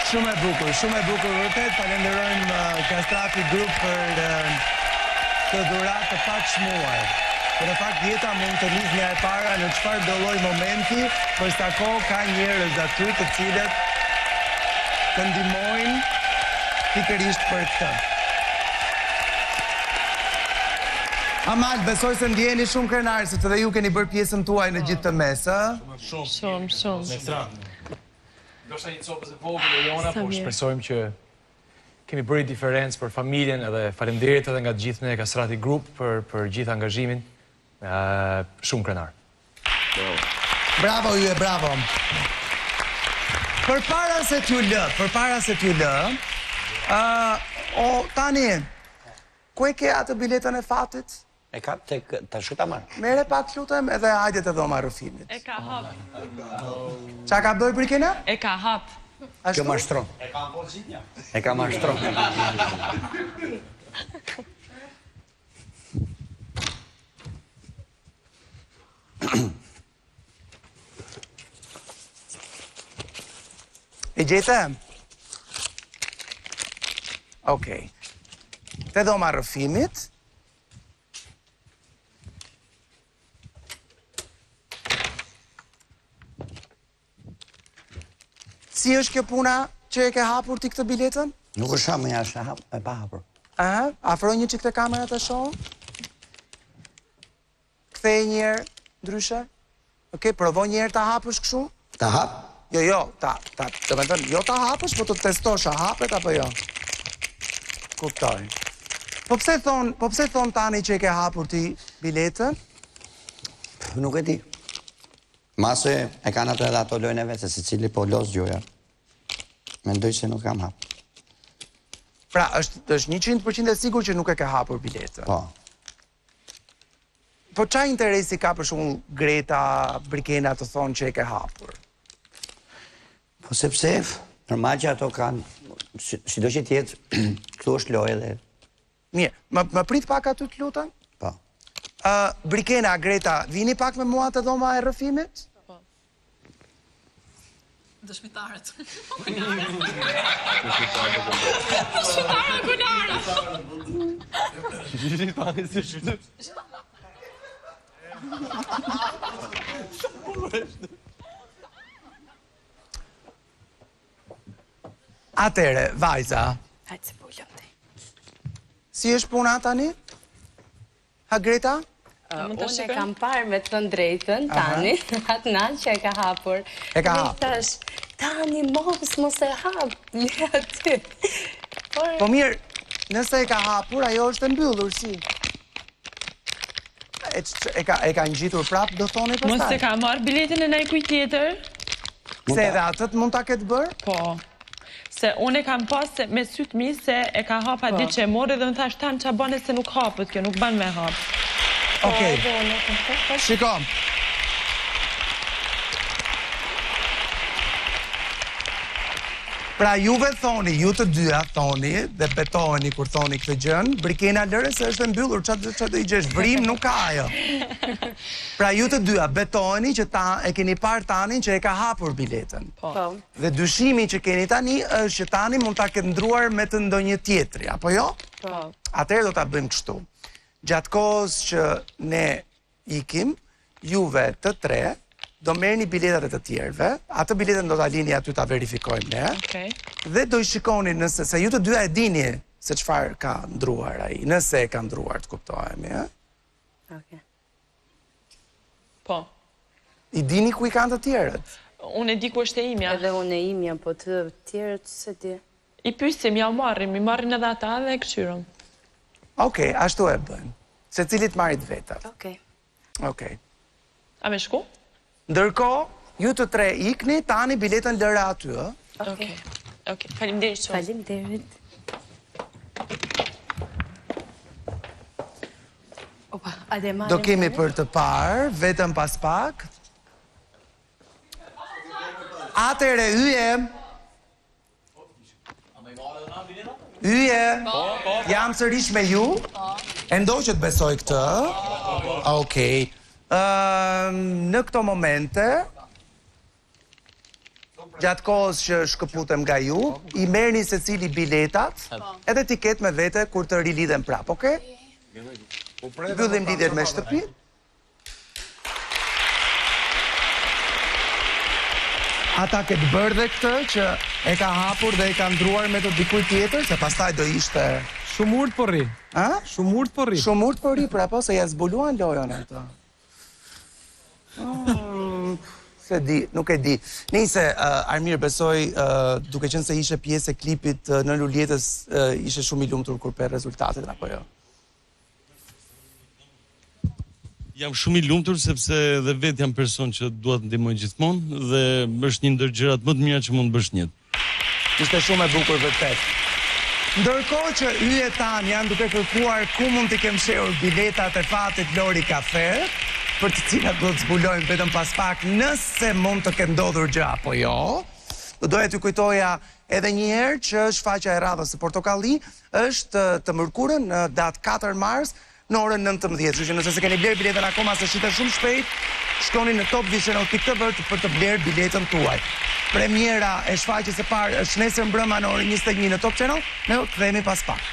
Shumë e bukur vërtet. Falenderojmë Kastrafi Group për të dhuratë të paqëmuar. Për në fakt jeta mund të nisë nga e para në çfarë do lloj momenti, për sa kohë ka njerëz aty të cilët të ndihmojnë pikërisht për këtë. Amal, besoj se ndjeni shumë krenar, se të dhe ju keni bërë pjesën tuaj në gjithë të mesë. Shumë. Do shta një copës e vogël e jona, po shpresojmë që kemi bëri diferencë për familjen edhe faleminderit edhe nga gjithë ne Kastrati Group për gjithë angazhimin. Shumë krenar. Bravo ju e bravo. Përpara se t'ju lë, tani, ku e ke atë biletën e fatit? E ka të shuta marë. Mere pak lutem edhe hajde të dhoma rëfimit. E ka hap. Qa ka bëj Brikena? E ka hap. Kjo mashtron. E ka pozitja. E ka mashtron. E gjete? Okej. Të dhoma rëfimit. Si është kjo puna që e ke hapur ti këtë biletën? Nuk është hamë, ja është e pa hapur. Afroj një çik të kamerat të shohë? Kthej njerë ndryshe? Okej, provoj njerë ta hapësh kështu? Ta hap? Jo, të me thënë, jo ta hapësh, po të testosh a hapet apo jo? Kuptoj. Po pse thon tani që e ke hapur ti biletën? Nuk e di. Mase e kanë ato edhe ato lojnë e vetë, se cili po los gjoja. Mendoj se nuk kam hap. Pra, është 100% e sigur që nuk e ke hapur biletën. Po. Po qa interesi ka për shumë Greta, Brikena të thonë që e ke hapur? Po sepse, normal që ato kanë, si do që tjetë, këtu është lojë edhe. Mirë, më prit pak aty të lutem? Po. Brikena, Greta, vini pak me mua të dhoma e rëfimit? Po. Dëshmitarët. Atere, vajza. Hajtë se pullëm të. Si është puna tani? Ha, Greta? Unë e kam parë me të drejtën, tani, atë natë që e ka hapur. E ka hapur. Tani, mos e hapë, le aty. Po mirë, nëse e ka hapur, ajo është e mbyllur, si? E ka ngjitur prapë, do thoni pastaj? Mos e ka marrë biletin e najkuj tjetër? Se edhe atët mund ta ketë bërë? Po. Se unë e kam pas me sytë mi se e ka hapa ditë që e morë dhe më thash tanë që bane se nuk hapët, kjo nuk ban me hapë. Okej, shikom. Pra juve thoni, ju të dyja thoni, dhe betoheni kur thoni këtë gjën, Brikena lëre se është e mbyllur, që të i gjesh vrim, nuk ka ajo. Pra ju të dyja betoheni që e keni parë tanin që e ka hapur biletën. Po. Dhe dyshimi që keni tani është që tani mund ta ketë ndruar me të ndonjë tjetri, apo jo? Po. Atëherë do ta bëjmë kështu. Gjatë kohës që ne ikim, juve të tre, do merrni biletat e të tjerëve, atë biletën do ta lini aty ta verifikojmë ne. Okej. Dhe do i shikoni nëse se ju të dyja e dini se çfarë ka ndruar ai, nëse e ka ndruar, të kuptohemi, ë? Okej. Po. I dini ku i kanë të tjerët? Unë e di ku është e imja. Edhe unë e imja, po të tjerët se di. I pysim, ja marrim, i marrin edhe ata dhe e këshyrëm. Okej, ashtu e bëjmë. Se cilit marrit vetat. Okej. Okej. A me shku? Ndërkohë, ju të tre ikni, tani biletën lëre aty, ë? Okej. Okej, faleminderit shumë. Faleminderit. Opa, ade marrim. Do kemi për të parë, vetëm pas pak. Atere, Yje, jam sërish me ju. E ndoj që të besoj këtë. Okej. Në këto momente, gjatë kohës që shkëputem nga ju, i merrni secili biletat, edhe tiket me vete kur të rilidhem prap, okay? Mbyllim lidhjet me shtëpi. Ata këtë bërë dhe këtë që e ka hapur dhe e ka ndruar me të dikuj tjetër, se pastaj do ishte... Shumë urt po rri. A? Shumë urt po rri. Shumë urt po rri, pra po, se ja zbuluan lojën e të. Se di, nuk e di. Nëse Armir besoj, duke qenë se ishe pjesë e klipit në Luljetës, ishe shumë i lumtur kur pe rezultatet, apo jo? Jam shumë i lumtur sepse dhe vetë jam person që duhet të ndihmoj gjithmonë dhe është një ndër gjërat më të mira që mund të bësh në jetë. Ishte shumë e bukur vërtet. Ndërkohë që yjet tanë janë duke kërkuar ku mund të kem shehur biletat e fatit Lori Kafe, për të cilat do të zbulojmë vetëm pas pak nëse mund të ketë ndodhur gjë apo jo. Do doja t'ju kujtoja edhe një herë që shfaqja e radhës së Portokalli është të mërkurën në datë 4 mars në orën 19. Kështu që nëse se keni blerë biletën akoma se shitet shumë shpejt, shkoni në topvision.tv për të blerë biletën tuaj. Premiera e shfaqjes së parë është nesër mbrëma në orën 21 në Top Channel. Ne kthehemi pas pak.